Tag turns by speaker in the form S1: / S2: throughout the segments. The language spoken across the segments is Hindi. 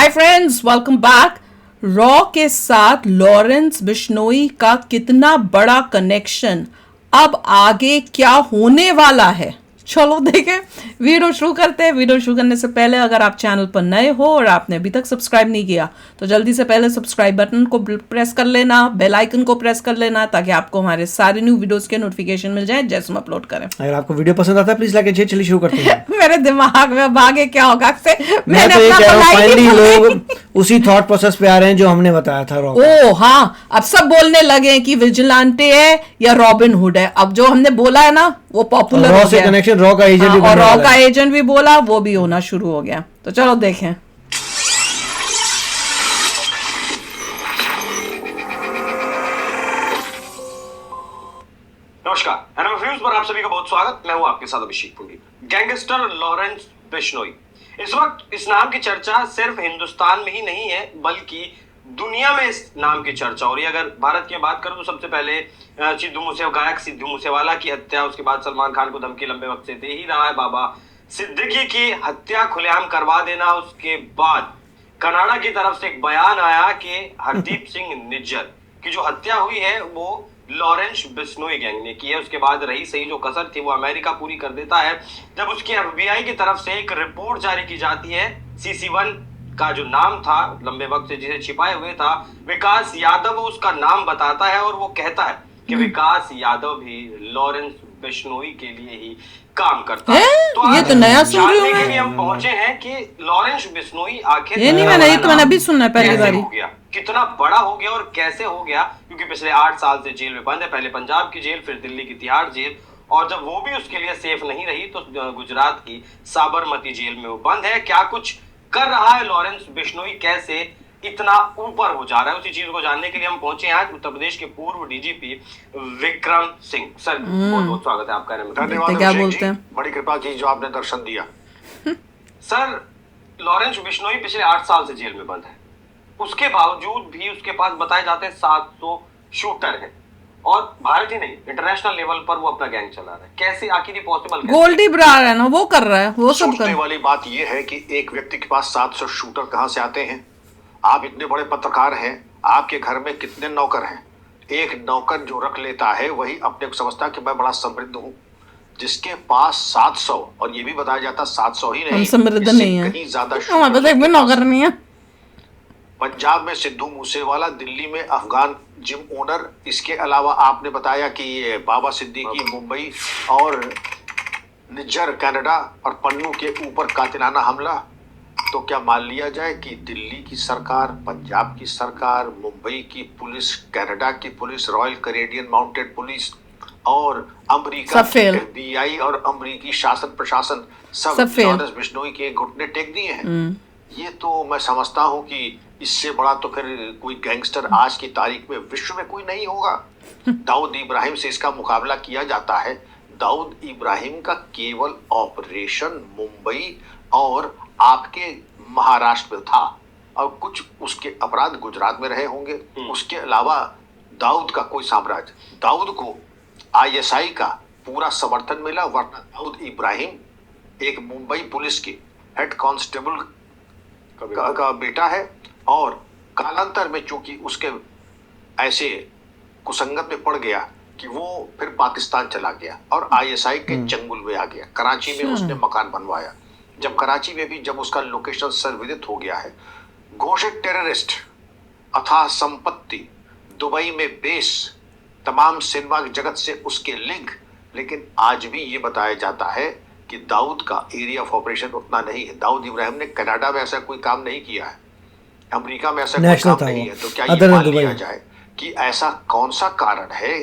S1: Hi friends, welcome back. Raw के साथ लॉरेंस बिश्नोई का कितना बड़ा कनेक्शन, अब आगे क्या होने वाला है, चलो देखें। वीडियो शुरू करते हैं। वीडियो शुरू करने से पहले अगर आप चैनल पर नए हो और आपने अभी तक सब्सक्राइब नहीं किया तो जल्दी से पहले सब्सक्राइब बटन को प्रेस कर लेना, बेल आइकन को प्रेस कर लेना, ताकि आपको हमारे सारे न्यू वीडियोस के नोटिफिकेशन मिल जाए जैसे हम अपलोड करें।
S2: अगर आपको वीडियो पसंद आता है प्लीज लाइक एंड शेयर। चलिए शुरू करते हैं।
S1: मेरे दिमाग में भागे क्या होगा से
S2: मैं तो ये कह रहा हूँ फाइनली लोग उसी थॉट प्रोसेस पे आ रहे हैं जो हमने बताया था रॉ।
S1: ओ हाँ, अब सब बोलने लगे कि विजिलेंटे है या रॉबिन हुड है। अब जो हमने बोला है ना वो पॉपुलर हो गया।
S2: कनेक्शन रॉ का एजेंट भी
S1: और रॉ का एजेंट भी बोला, वो भी होना शुरू हो गया। तो चलो देखें।
S3: नमस्कार, एनएम न्यूज पर आप सभी का बहुत स्वागत। मैं हूं आपके साथ अभिषेक पुंडी। गैंगस्टर लॉरेंस बिश्नोई, इस वक्त इस नाम की चर्चा सिर्फ हिंदुस्तान में ही नहीं है बल्कि दुनिया में इस नाम की चर्चा हो रही है। अगर भारत की बात करूं तो सबसे पहले गायक सिद्धू मूसेवाला की हत्या, उसके बाद सलमान खान को धमकी लंबे वक्त से दे ही रहा है। बाबा सिद्दीकी की हत्या खुलेआम करवा देना, उसके बाद कनाडा की तरफ से एक बयान आया कि हरदीप सिंह निज्जर की जो हत्या हुई है वो लॉरेंस बिश्नोई गैंग ने की है। उसके बाद रही सही जो कसर थी वो अमेरिका पूरी कर देता है जब उसकी एफबीआई की तरफ से एक रिपोर्ट जारी की जाती है। CC1 का जो नाम था लंबे वक्त से जिसे छिपाए हुए था, विकास यादव उसका नाम बताता है और वो कहता है कि विकास यादव भी लॉरेंस बिश्नोई के लिए ही काम करता है। तो
S1: ये तो नया सुन रही हूं
S3: मैं। हम पहुंचे हैं कि लॉरेंस बिश्नोई आखिर
S1: ये तो मैंने अभी सुनना है पहली बार
S3: हो गया, कितना बड़ा हो गया और कैसे हो गया, क्योंकि पिछले 8 साल से जेल में बंद है। पहले पंजाब की जेल, फिर दिल्ली की तिहाड़ जेल, और जब वो भी उसके लिए सेफ नहीं रही तो गुजरात की साबरमती जेल में वो बंद है। क्या कुछ कर रहा है लॉरेंस बिश्नोई, कैसे इतना ऊपर हो जा रहा है, उसी चीज को जानने के लिए हम पहुंचे हैं आज उत्तर प्रदेश के पूर्व डीजीपी विक्रम सिंह। सर बहुत बहुत स्वागत है आपका।
S4: धन्यवाद।
S1: क्या बोलते हैं?
S4: बड़ी कृपा की जो आपने दर्शन दिया।
S3: सर, लॉरेंस बिश्नोई पिछले 8 साल से जेल में बंद है, उसके बावजूद भी उसके पास बताए जाते हैं 700 शूटर हैं और भारत ही नहीं इंटरनेशनल लेवल पर वो अपना गैंग चला रहा है। कैसे आखिर ये पॉसिबल?
S1: गोल्डी ब्रार है ना, वो कर रहा है, वो सब
S4: सोचने वाली बात ये है कि एक व्यक्ति के पास 700 शूटर कहां से आते हैं। आप इतने बड़े पत्रकार हैं, आपके घर में कितने नौकर हैं? एक नौकर जो रख लेता है वही अपने को समझता है कि मैं बड़ा समृद्ध हूं। जिसके पास 700, और ये भी बताया जाता 700 ही नहीं,
S1: समृद्ध नहीं है,
S4: कहीं ज्यादा
S1: नौकर नहीं है।
S4: पंजाब में सिद्धू मूसेवाला, दिल्ली में अफगान जिम ओनर, इसके अलावा आपने बताया कि ये बाबा सिद्दीकी मुंबई और निज्जर कनाडा और पन्नू के ऊपर कातिलाना हमला। तो क्या मान लिया जाए कि दिल्ली की सरकार, पंजाब की सरकार, मुंबई की पुलिस, कनाडा की police, royal Canadian mounted police और अमेरिका की FBI और अमेरिकी शासन प्रशासन सब लॉरेंस बिश्नोई के घुटने टेक दिए हैं? ये तो मैं समझता हूँ कि इससे बड़ा तो फिर कोई गैंगस्टर आज की तारीख में विश्व में कोई नहीं होगा। दाऊद इब्राहिम से इसका मुकाबला किया जाता है। दाऊद इब्राहिम का केवल ऑपरेशन मुंबई और आपके महाराष्ट्र में था और कुछ उसके अपराध गुजरात में रहे होंगे। उसके अलावा दाऊद का कोई साम्राज्य, दाऊद को ISI का पूरा समर्थन मिला, वरना दाऊद इब्राहिम एक मुंबई पुलिस के हेड कांस्टेबल का बेटा है और कालांतर में चूंकि उसके ऐसे कुसंगत में पड़ गया कि वो फिर पाकिस्तान चला गया और ISI के चंगुल में आ गया। कराची में उसने मकान बनवाया। जब कराची में भी जब उसका लोकेशन सर्वविदित हो गया है, घोषित टेररिस्ट, अथाह संपत्ति, दुबई में बेस, तमाम सिनेमा जगत से उसके लिंक, लेकिन आज भी ये बताया जाता है कि दाऊद का एरिया ऑफ ऑपरेशन उतना नहीं है। दाऊद इब्राहिम ने कनाडा में ऐसा कोई काम नहीं किया है, अमेरिका में ऐसा कोई काम नहीं है। तो क्या ये मान लिया जाए कि ऐसा कौन सा कारण है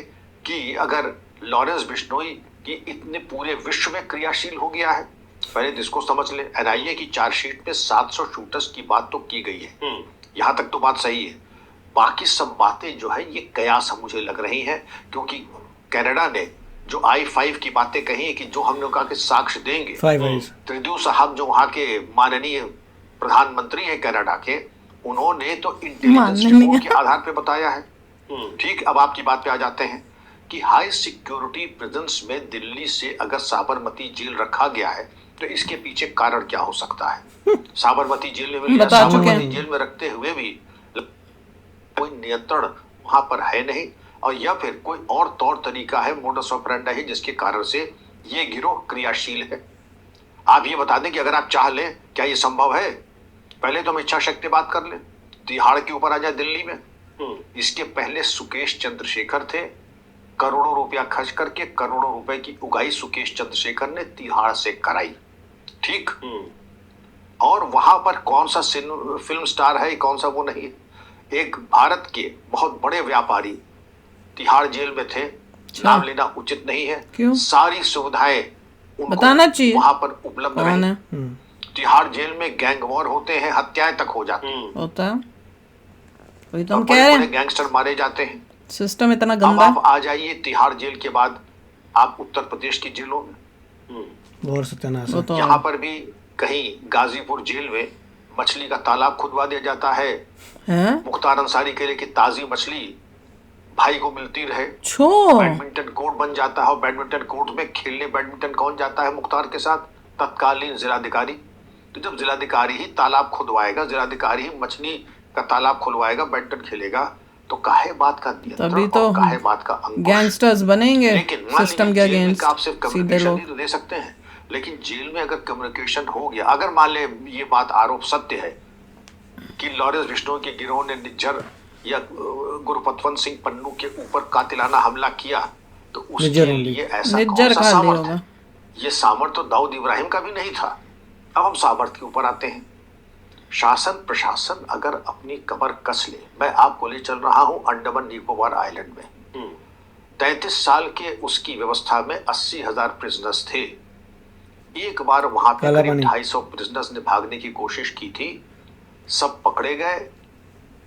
S4: कि अगर लॉरेंस बिश्नोई की इतने पूरे विश्व में क्रियाशील हो गया है? पहले तो इसको समझ ले। NIA की चार्जशीट में 700 शूटर्स की बात तो की गई है, यहाँ तक तो बात सही है। बाकी सब बातें जो है ये कयास मुझे लग रही हैं, क्योंकि कनाडा ने जो I5 की बातें कही कि जो हमने कहा कि साक्ष्य देंगे, त्रिदेव साहब जो वहाँ के माननीय प्रधानमंत्री हैं कनाडा के, उन्होंने तो इंटेलिजेंस रिपोर्ट के आधार पे बताया है। ठीक, अब आपकी बात पे आ जाते हैं कि हाई सिक्योरिटी प्रिजन्स में दिल्ली से अगर साबरमती जेल रखा गया है तो इसके पीछे कारण क्या हो सकता है? साबरमती जेल में भी
S1: बता चुके
S4: साबरमती
S1: हैं।
S4: जेल में रखते हुए भी कोई नियंत्रण वहां पर है नहीं, और या फिर कोई और तौर तरीका है, मोडस ऑपरेंडी है, जिसके कारण से ये गिरोह क्रियाशील है। आप ये बता दें कि अगर आप चाह लें, क्या ये संभव है? पहले तो हम इच्छा शक्ति बात कर लें, तिहाड़ के ऊपर आ जाए दिल्ली में। इसके पहले सुकेश चंद्रशेखर थे, करोड़ों रुपया खर्च करके करोड़ों रुपए की उगाई सुकेश चंद्रशेखर ने तिहाड़ से कराई, ठीक। और वहां पर कौन सा फिल्म स्टार है, कौन सा वो नहीं, एक भारत के बहुत बड़े व्यापारी तिहाड़ जेल में थे। नाम लेना उचित नहीं है।
S1: क्यों?
S4: सारी सुविधाएं उनको
S1: बताना चाहिए
S4: वहां पर उपलब्ध
S1: कौन
S4: रही।
S1: है।
S4: तिहाड़ जेल में गैंग वॉर होते हैं, हत्याएं तक हो जाती हैं,
S1: होता है, वही तो
S4: और
S1: हम कह
S4: बड़े
S1: रहे
S4: बड़े
S1: हैं,
S4: गैंगस्टर मारे जाते हैं।
S1: सिस्टम इतना
S4: अब
S1: गंदा
S4: आप आ जाइए तिहाड़ जेल के बाद आप उत्तर प्रदेश की जेलों में,
S2: और सत्यानाश
S1: वो
S2: है।
S1: तो
S4: यहाँ पर भी कहीं गाजीपुर जेल में मछली का तालाब खुदवा दिया जाता है,
S1: है।
S4: मुख्तार अंसारी के लिए कि ताजी मछली भाई को मिलती रहे।
S1: छो
S4: बैडमिंटन कोर्ट बन जाता है, और बैडमिंटन कोर्ट में खेलने बैडमिंटन कौन जाता है मुख्तार के साथ? तत्कालीन जिलाधिकारी। तो जब जिलाधिकारी ही तालाब खुदवाएगा, जिलाधिकारी ही मछली का तालाब खुलवाएगा, बैडमिंटन खेलेगा, तो काहे बात का
S1: तभी
S4: नियंत्रण
S1: तो
S4: और काहे बात का अंकुश?
S1: गैंगस्टर्स बनेंगे
S4: लेकिन मान
S1: सिस्टम
S4: लीजिए
S1: के
S4: जेल में
S1: अगेंस्ट,
S4: आप सिर्फ
S1: सीधे
S4: कम्युनिकेशन
S1: लोग।
S4: ही तो दे सकते हैं, लेकिन जेल में अगर कम्युनिकेशन हो गया, अगर मान ले ये बात आरोप सत्य है कि लॉरेंस बिश्नोई के गिरोह ने निज्जर या गुरपतवंत सिंह पन्नू के ऊपर कातिलाना हमला किया, तो उसके
S2: निज्जर only।
S4: लिए ऐसा
S1: निज्जर
S4: कौन सा
S1: खा लिया
S4: सामर्थ्य
S1: होगा।
S4: है? ये सामर्थ्य तो दाऊद इब्राहिम का भी नहीं था। अब हम सामर्थ्य के ऊपर आते हैं। शासन प्रशासन अगर अपनी कमर कस ले, मैं आपको ले चल रहा हूं अंडमान निकोबार आइलैंड में। 33 साल के उसकी व्यवस्था में 80,000 प्रिजनर्स थे। एक बार वहां पे
S2: काला
S4: करीब
S2: पानी।
S4: 250 प्रिजनर्स ने भागने की कोशिश की थी, सब पकड़े गए,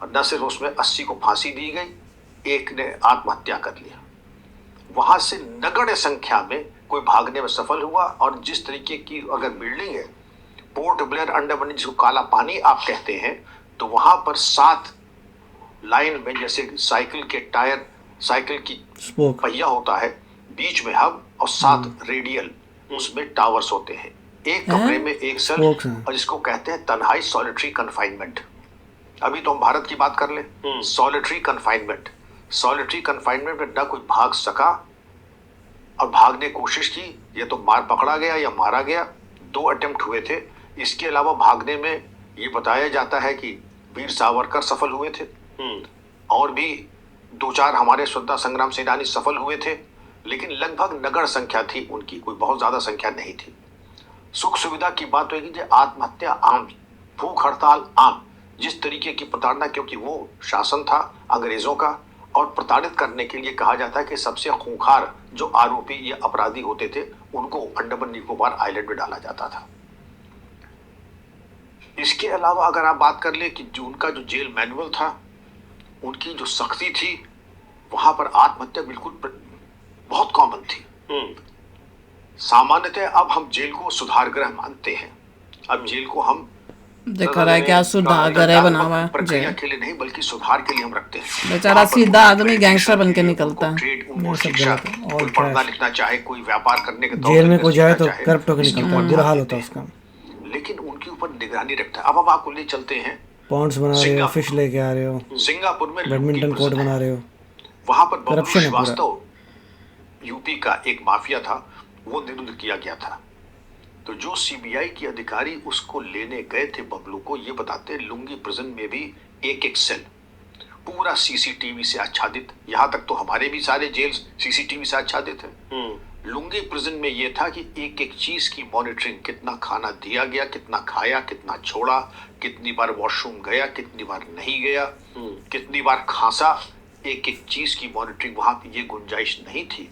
S4: और न सिर्फ उसमें 80 को फांसी दी गई, एक ने आत्महत्या कर लिया। वहां से नगण्य संख्या में कोई भागने में सफल हुआ, और जिस तरीके की अगर बिल्डिंग है पोर्ट ब्लेयर अंडमान, जिसको काला पानी आप कहते हैं, तो वहां पर 7 लाइन में, जैसे साइकिल के टायर, साइकिल की
S2: स्पोक।
S4: पहिया होता है, बीच में हब और 7 रेडियल उसमें टावर्स होते हैं। एक कमरे में एक सेल,
S2: Spokes हैं।
S4: और जिसको कहते हैं तन्हाई, सॉलिटरी कन्फाइनमेंट। अभी तो हम भारत की बात कर ले, सॉलिटरी कन्फाइनमेंट। सॉलिटरी कन्फाइनमेंट में न कोई भाग सका, और भागने कोशिश की, ये तो मार पकड़ा गया या मारा गया। 2 अटेम्प्ट हुए थे। इसके अलावा भागने में ये बताया जाता है कि वीर सावरकर सफल हुए थे, और भी 2-4 हमारे स्वतंत्रता संग्राम सेनानी सफल हुए थे, लेकिन लगभग नगण्य संख्या थी उनकी, कोई बहुत ज्यादा संख्या नहीं थी। सुख सुविधा की बात होगी, जो आत्महत्या आम, भूख हड़ताल आम, जिस तरीके की प्रताड़ना, क्योंकि वो शासन था अंग्रेजों का, और प्रताड़ित करने के लिए कहा जाता है कि सबसे खूंखार जो आरोपी या अपराधी होते थे उनको अंडमान निकोबार आइलैंड में डाला जाता था। इसके अलावा अगर आप बात कर ले कि जो उनका जो जेल मैनुअल था, उनकी जो सख्ती थी, वहां पर आत्महत्या बिल्कुल बहुत कॉमन थी। सामान्यतः अब हम जेल को सुधार गृह मानते हैं। अब जेल को हम
S1: देखा रहा है क्या सुधार गृह बना हुआ है
S4: प्रक्रिया
S1: जेल।
S4: के लिए नहीं, बल्कि सुधार के लिए हम रखते हैं।
S1: बेचारा
S4: वहाँ पर
S1: सीधा
S4: कोई
S1: आदमी गैंगस्टर बन के
S4: उनको
S1: निकलता है।
S4: ट्रेड, उनको
S2: ये सब
S4: शिक्षा,
S2: गलत है। और
S4: कोई
S2: क्या
S4: पढ़ना
S2: है?
S4: लिखना चाहे, कोई व्यापार करने के तौर
S2: जेल में
S4: तरीके
S2: कोई जाए
S4: सीखना
S2: तो
S4: चाहे,
S2: करप्ट होकर
S4: इसके
S2: निकलता है,
S4: ऊपर
S2: बुरा
S4: ध्यान
S2: हाल
S4: देते
S2: होता है
S4: हैं।
S2: उसका।
S4: लेकिन उनके ऊपर निगरानी रखता है। अब आपको ले चलते हैं
S2: पॉन्ड्स बना रहे हो,
S4: सिंगापुर।
S2: फिश लेके आ रहे हो,
S4: सिंगापुर में
S2: बैडमिंटन
S4: लुंगी
S2: कोर्ट
S4: prison
S2: बना
S4: है।
S2: रहे हो।
S4: वहां पर बबलू
S2: करप्शन है पूरा।
S4: श्रीवास्तव यूपी का एक माफिया था, वो निरुद्ध किया गया था। तो जो सीबीआई के अधिकारी उसको लेने गए थे बबलू को, ये बताते हैं लुंगी प्रिजन में भी एक सेल पूरा सीसीटीवी से आच्छादित। यहां तक तो हमारे भी सारे जेल सीसीटीवी से आच्छादित है। लुंगी प्रिजन में ये था कि एक एक चीज की मॉनिटरिंग, कितना खाना दिया गया, कितना खाया, कितना छोड़ा, कितनी बार वॉशरूम गया, कितनी बार नहीं गया, कितनी बार खांसा, एक एक चीज की मॉनिटरिंग वहां पे ये गुंजाइश नहीं थी।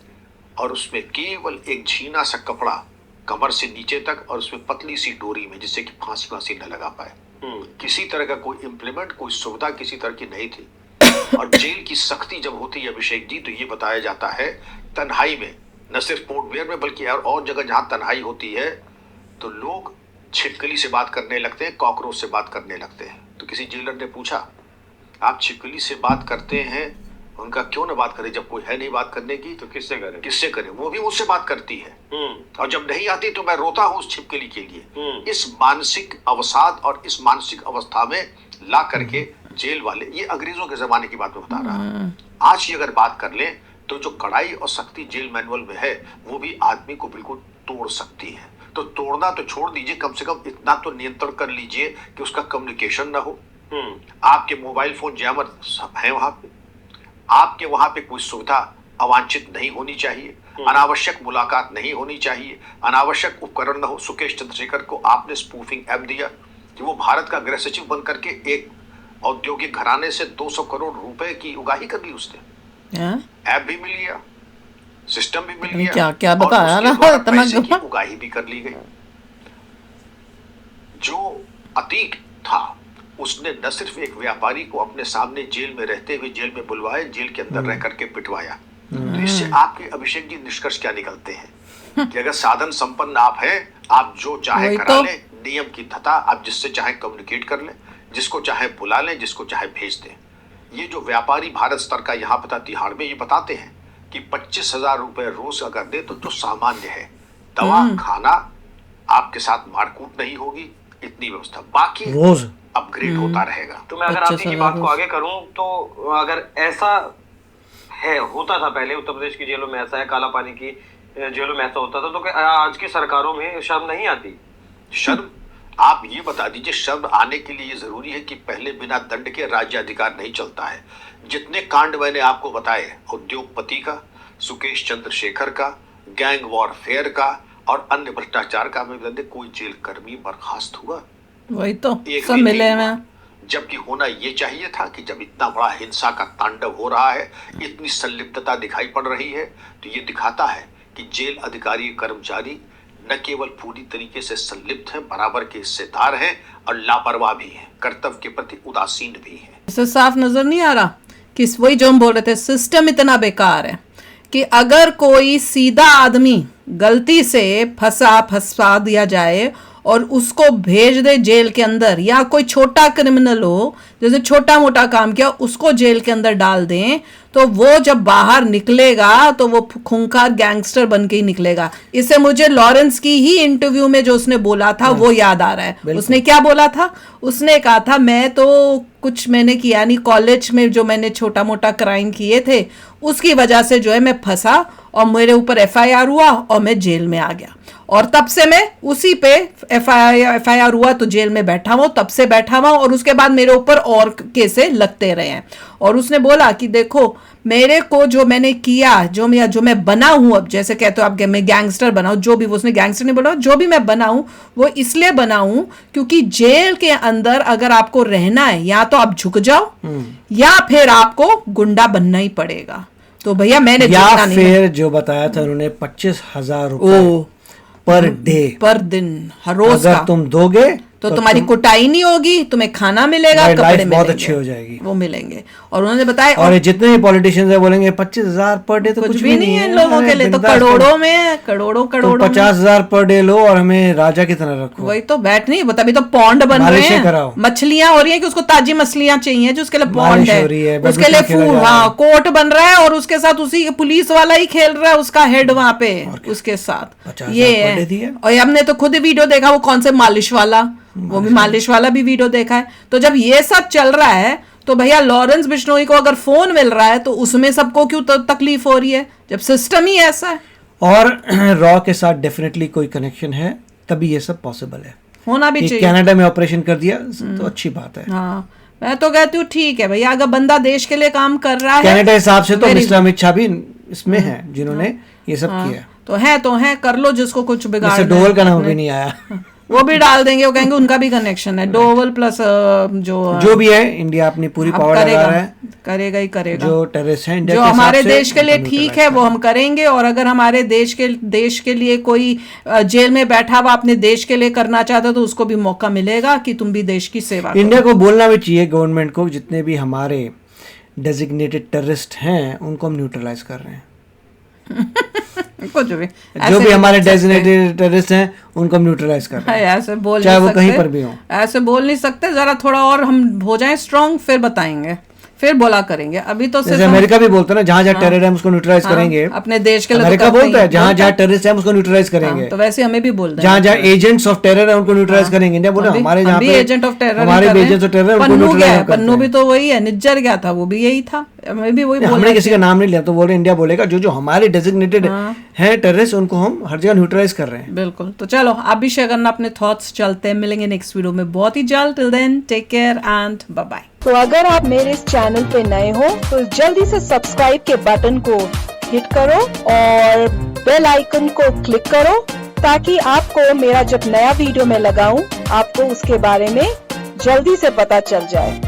S4: और उसमें केवल एक झीना सा कपड़ा कमर से नीचे तक, और उसमें पतली सी डोरी में, जिससे कि फांसी वांसी न लगा पाए। किसी तरह का कोई इम्प्लीमेंट, कोई सुविधा किसी तरह की नहीं थी। और जेल की सख्ती जब होती है अभिषेक जी, तो ये बताया जाता है तन्हाई में, न सिर्फ पोर्ट ब्लेयर में बल्कि और जगह जहां तन्हाई होती है, तो लोग छिपकली से बात करने लगते हैं, कॉकरोच से बात करने लगते हैं। तो किसी जेलर ने पूछा, आप छिपकली से बात करते हैं उनका क्यों ना बात करें, जब कोई है नहीं बात करने की
S3: तो किससे करें?
S4: किससे करें? वो भी मुझसे बात करती है और जब नहीं आती तो मैं रोता हूँ उस छिपकली के लिए। इस मानसिक अवसाद और इस मानसिक अवस्था में ला करके जेल वाले, ये अंग्रेजों के जमाने की बात में बता रहा हूँ। आज की अगर बात कर लें तो जो कड़ाई और सख्ती जेल मैनुअल में है वो भी आदमी को बिल्कुल तोड़ सकती है। तो तोड़ना तो छोड़ दीजिए, कम से कम इतना तो नियंत्रण कर लीजिए कि उसका कम्युनिकेशन ना हो। आपके मोबाइल फोन जैमर है वहां पे, आपके वहां पे कोई सुविधा अवांछित नहीं होनी चाहिए, अनावश्यक मुलाकात नहीं होनी चाहिए, अनावश्यक उपकरण न हो। सुकेश चंद्रशेखर को आपने स्पूफिंग ऐप दिया कि वो भारत का गृह सचिव बन करके एक औद्योगिक घराने से 200 करोड़ रुपए की उगाही कर ली उसने। ऐप भी मिल गया, सिस्टम भी मिल गया,
S1: क्या क्या बताया ना, इतना
S4: की उगाही भी कर ली गई। जो अतीक था उसने न सिर्फ एक व्यापारी को अपने सामने जेल में रहते हुए जेल में बुलवाया, जेल के अंदर रह करके पिटवाया। तो इससे आपके अभिषेक जी निष्कर्ष क्या निकलते हैं कि अगर साधन संपन्न आप हैं, आप जो चाहे करा लें, नियम की तथा आप जिससे चाहे कम्युनिकेट कर लें, जिसको चाहे बुला लें, जिसको चाहे भेज दें। ये जो व्यापारी भारत स्तर का यहाँ पता तिहाड़ में ये बताते हैं कि 25,000 रुपए रोज अगर दे तो जो सामान्य है, दवा खाना, आपके साथ मारकूट नहीं होगी, इतनी व्यवस्था, बाकी रोज अपग्रेड होता रहेगा।
S3: तो मैं अगर आपकी की बात को आगे करूं तो अगर ऐसा है, होता था पहले उत्तर प्रदेश की जेलों में ऐसा है, काला पानी की जेलों में ऐसा होता था, तो आज की सरकारों में शर्म नहीं आती?
S4: शर्म, आप ये बता दीजिए, शर्म आने के लिए जरूरी है कि पहले बिना दंड के राज्य अधिकार नहीं चलता है। जितने कांड मैंने आपको बताए, उद्योगपति का, सुकेश चंद्रशेखर का, गैंग वॉरफेयर का और अन्य भ्रष्टाचार का, में कोई जेल कर्मी बर्खास्त हुआ?
S1: वही तो सब मिले में।
S4: जबकि होना ये चाहिए था कि जब इतना बड़ा हिंसा का तांडव हो रहा है, इतनी संलिप्तता दिखाई पड़ रही है, तो ये दिखाता है कि जेल अधिकारी कर्मचारी न केवल पूरी तरीके से संलिप्त हैं, बराबर के हिस्सेदार हैं और लापरवाह भी हैं, कर्तव्य के प्रति उदासीन भी हैं।
S1: इससे साफ नजर नहीं आ रहा कि वही जो हम बोल रहे थे, सिस्टम इतना बेकार है कि अगर कोई सीधा आदमी गलती से फंसा दिया जाए और उसको भेज दे जेल के अंदर, या कोई छोटा क्रिमिनल हो जैसे छोटा मोटा काम किया उसको जेल के अंदर डाल दें, तो वो जब बाहर निकलेगा तो वो खूंखार गैंगस्टर बन के ही निकलेगा। इससे मुझे लॉरेंस की ही इंटरव्यू में जो उसने बोला था वो याद आ रहा है। उसने क्या बोला था? उसने कहा था मैं तो कुछ मैंने किया नहीं, कॉलेज में जो मैंने छोटा मोटा क्राइम किए थे उसकी वजह से जो है मैं फंसा और मेरे ऊपर FIR हुआ और मैं जेल में आ गया, और तब से मैं उसी पे FIR हुआ तो जेल में बैठा हुआ, तब से बैठा हुआ, और उसके बाद मेरे ऊपर और केसेस लगते रहे हैं। और उसने बोला कि देखो मेरे को जो मैंने किया, जो मैं बना हूं, अब जैसे कहते हो आप मैं गैंगस्टर बनाऊं, जो भी, उसने गैंगस्टर नहीं बोला, जो भी मैं बनाऊं वो इसलिए बनाऊं क्योंकि जेल के अंदर अगर आपको रहना है या तो आप झुक जाओ या फिर आपको गुंडा बनना ही पड़ेगा। तो भैया मैंने
S2: या फिर जो बताया था उन्होंने 25,000 रुपए पर दिन
S1: हर रोज
S2: अगर तुम दोगे
S1: तो तुम्हारी कुटाई नहीं होगी, तुम्हें खाना मिलेगा, कपड़े
S2: बहुत अच्छी हो जाएगी,
S1: वो मिलेंगे। और उन्होंने बताया,
S2: और जितने भी पॉलिटिशियंस है बोलेंगे 25,000 पर डे तो कुछ भी नहीं है
S1: इन लोगों के लिए, तो करोड़ों में करोड़ों
S2: 50,000 पर डे लो और हमें राजा की तरह रखो।
S1: वही तो बैठ नहीं बता, अभी तो पौंड बन रहे हैं, मछलियां हो रही है कि उसको ताजी मछलियां चाहिए जो उसके लिए पौंड है, उसके लिए फूड, हाँ कोर्ट बन रहा है, और उसके साथ उसी पुलिस वाला ही खेल रहा है उसका हेड वहां पे उसके साथ, ये है। और हमने तो खुद वीडियो देखा, वो कौन से मालिश वाला, वो भी मालिश वाला भी वीडियो देखा है। तो जब ये सब चल रहा है तो भैया लॉरेंस बिश्नोई को अगर फोन मिल रहा है तो उसमें सबको क्यों तकलीफ हो रही है, जब सिस्टम ही ऐसा है।
S2: और रॉ के साथ डेफिनेटली कोई कनेक्शन है, तभी ये सब पॉसिबल है, होना भी चाहिए। कनाडा में ऑपरेशन कर दिया तो अच्छी बात है।
S1: हाँ, मैं तो कहती हूँ ठीक है भैया, अगर बंदा देश के लिए काम कर रहा है,
S2: कनाडा हिसाब से तो मिस्टर अमित शाह भी इसमें है जिन्होंने ये सब किया।
S1: तो है कर लो जिसको कुछ बिगाड़।
S2: डोवल का नाम भी नहीं आया
S1: वो भी डाल देंगे, वो कहेंगे उनका भी कनेक्शन है, डोवल प्लस जो
S2: भी है, इंडिया अपनी पूरी पावर लगा रहा है,
S1: करेगा ही करेगा।
S2: जो टेररिस्ट है
S1: जो हमारे देश के लिए ठीक है वो हम करेंगे, और अगर हमारे देश के लिए कोई जेल में बैठा हुआ अपने देश के लिए करना चाहता तो उसको भी मौका मिलेगा कि तुम भी देश की सेवा करो।
S2: इंडिया को बोलना भी चाहिए गवर्नमेंट को, जितने भी हमारे डेजिग्नेटेड टेररिस्ट हैं उनको हम न्यूट्रलाइज कर रहे हैं
S1: कुछ भी
S2: जो भी हमारे डेजिग्नेटेड टेररिस्ट हैं उनको हम न्यूट्रलाइज कर रहे हैं,
S1: ऐसे बोल
S2: चाहे वो कहीं पर भी हो,
S1: ऐसे बोल नहीं सकते। जरा थोड़ा और हम हो जाएं स्ट्रांग, फिर बताएंगे फिर बोला करेंगे। अभी तो
S2: जैसे अमेरिका भी बोलता है ना, जहाँ जहाँ टेरर है उसको न्यूट्रलाइज करेंगे।
S1: अपने देश के लिए
S2: अमेरिका बोलता है जहाँ जहाँ टेररिस्ट है उसको न्यूट्रलाइज करेंगे।
S1: तो वैसे हमें भी बोल रहे हैं
S2: जहाँ जहाँ एजेंट्स ऑफ टेरर है उनको न्यूट्रलाइज करेंगे। इंडिया बोला हमारे जहाँ पे
S1: एजेंट ऑफ टेरर,
S2: हमारे एजेंट्स ऑफ टेरर उनको न्यूट्रलाइज करते हैं।
S1: पन्नू भी तो वही है, निज्जर क्या था वो भी यही था, हमें भी वही बोल
S2: हमने किसी का नाम नहीं लिया, तो बोल रहे इंडिया बोलेगा जो जो हमारे डेजिग्नेटेड है टेररिस्ट उनको हम हर जगह न्यूट्रलाइज कर रहे हैं।
S1: बिल्कुल। तो चलो आप भी शेयर करना अपने थॉट्स। चलते हैं, मिलेंगे नेक्स्ट वीडियो में बहुत ही जल्द। Till then take care and bye bye.
S5: तो अगर आप मेरे इस चैनल पे नए हो तो जल्दी से सब्सक्राइब के बटन को हिट करो और बेल आइकन को क्लिक करो, ताकि आपको मेरा जब नया वीडियो मैं लगाऊं आपको उसके बारे में जल्दी से पता चल जाए।